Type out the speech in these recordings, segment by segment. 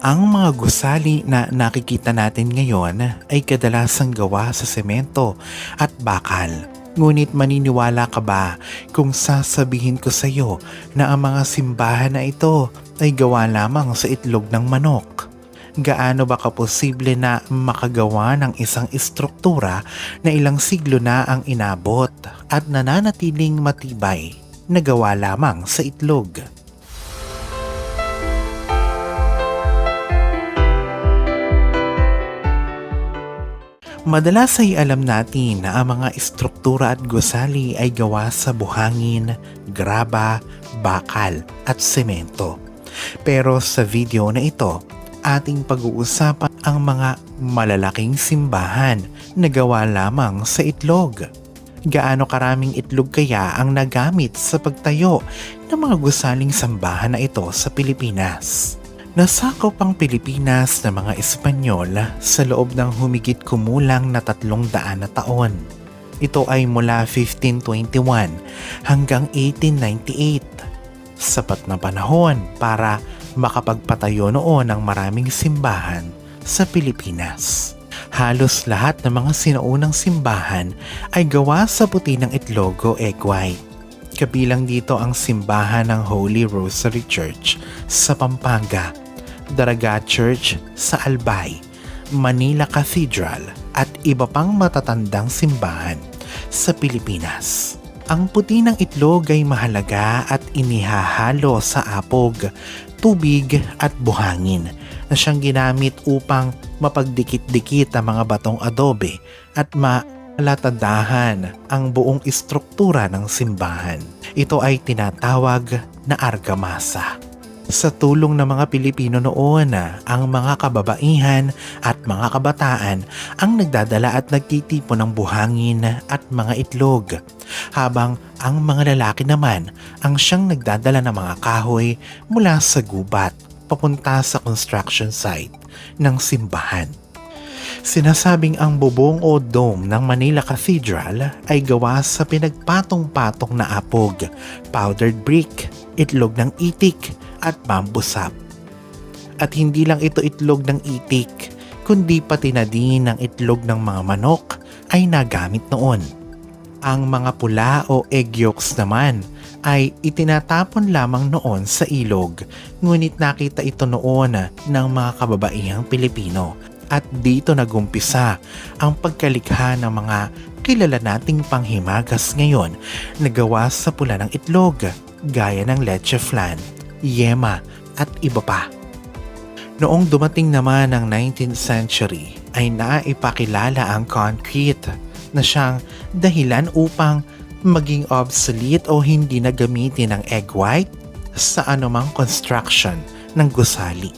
Ang mga gusali na nakikita natin ngayon ay kadalasang gawa sa semento at bakal. Ngunit maniniwala ka ba kung sasabihin ko sa iyo na ang mga simbahan na ito ay gawa lamang sa itlog ng manok? Gaano ba kaposible na makagawa ng isang istruktura na ilang siglo na ang inabot at nananatiling matibay na gawa lamang sa itlog? Madalas ay alam natin na ang mga istruktura at gusali ay gawa sa buhangin, graba, bakal at semento. Pero sa video na ito, ating pag-uusapan ang mga malalaking simbahan na gawa lamang sa itlog. Gaano karaming itlog kaya ang nagamit sa pagtayo ng mga gusaling sambahan na ito sa Pilipinas? Nasakop ang Pilipinas ng mga Espanyol sa loob ng humigit kumulang na 300 na taon. Ito ay mula 1521 hanggang 1898. Sapat na panahon para makapagpatayo noon ng maraming simbahan sa Pilipinas. Halos lahat ng mga sinaunang simbahan ay gawa sa puti ng itlog o egg white. Kabilang dito ang simbahan ng Holy Rosary Church sa Pampanga, Daraga Church sa Albay, Manila Cathedral at iba pang matatandang simbahan sa Pilipinas. Ang puti ng itlog ay mahalaga at inihahalo sa apog, tubig at buhangin na siyang ginamit upang mapagdikit-dikit ang mga batong adobe at malatadahan ang buong istruktura ng simbahan. Ito ay tinatawag na argamasa. Sa tulong ng mga Pilipino noon, ang mga kababaihan at mga kabataan ang nagdadala at nagtitipon ng buhangin at mga itlog, habang ang mga lalaki naman ang siyang nagdadala ng mga kahoy mula sa gubat papunta sa construction site ng simbahan. Sinasabing ang bubong o dome ng Manila Cathedral ay gawa sa pinagpatong-patong na apog, powdered brick, itlog ng itik at bamboo sap. At hindi lang ito itlog ng itik, kundi pati na din ang itlog ng mga manok ay nagamit noon. Ang mga pula o egg yolks naman ay itinatapon lamang noon sa ilog, ngunit nakita ito noon ng mga kababaihang Pilipino. At dito nagumpisa ang pagkalikha ng mga kilala nating panghimagas ngayon na gawa sa pula ng itlog, gaya ng leche flan, yema at iba pa. Noong dumating naman ang 19th century ay naipakilala ang concrete na siyang dahilan upang maging obsolete o hindi na gamitin ang egg white sa anumang construction ng gusali.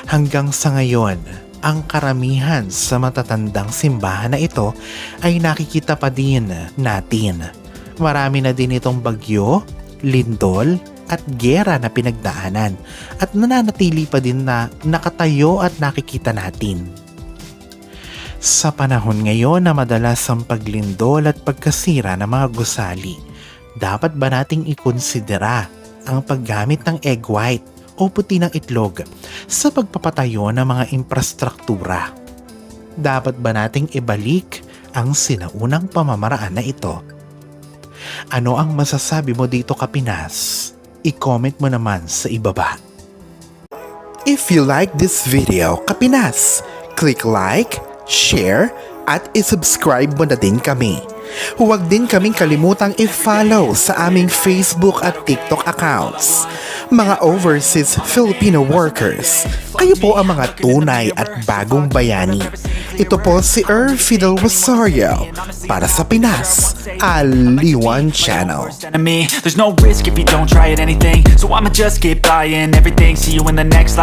Hanggang sa ngayon, ang karamihan sa matatandang simbahan na ito ay nakikita pa din natin. Marami na din itong bagyo, lindol at giyera na pinagdaanan at nananatili pa din na nakatayo at nakikita natin. Sa panahon ngayon na madalas ang paglindol at pagkasira ng mga gusali, dapat ba nating ikonsidera ang paggamit ng egg white o puti ng itlog sa pagpapatayo ng mga infrastruktura? Dapat ba nating ibalik ang sinaunang pamamaraan na ito? Ano ang masasabi mo dito, Kapinas? I-comment mo naman sa ibaba. If you like this video, Kapinas, click like, share, at isubscribe mo na din kami. Huwag din kaming kalimutang i-follow sa aming Facebook at TikTok accounts. Mga overseas Filipino workers, kayo po ang mga tunay at bagong bayani. Ito po si Fidel Rosario para sa Pinas Aliwan Channel. There's no risk if you don't try at anything, so I'ma just keep buying everything. See you in the next life.